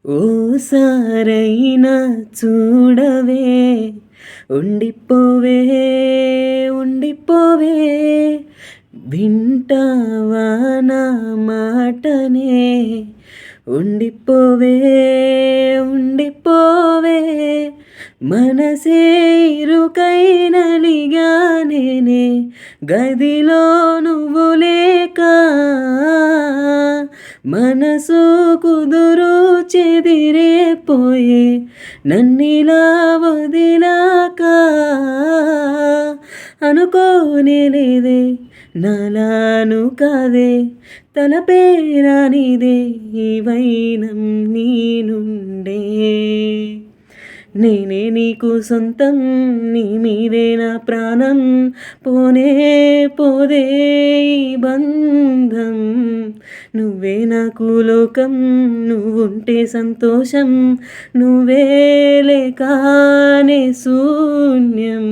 ఓసారైనా చూడవే, ఉండిపోవే, ఉండిపోవే, వింటావా నా మాటనే, ఉండిపోవే, ఉండిపోవే, మనసే ఇరుకై నలిగానేనే, గదిలో నువ్వు లేక, మనసు కుదురు చెదిరిపోయే, నన్నిలా వదిలాక, అనుకోనే లేదే నాలాను కాదే, తలపే రానిదే ఈ వైనం నీ నుండే, నేనే నీకు సొంతం, నీ మీదే నా ప్రాణం, పోనే పోదే ఈ బంధం, నువ్వే నాకు లోకం, నువ్వుంటే సంతోషం, నువ్వే లేకానే శూన్యం.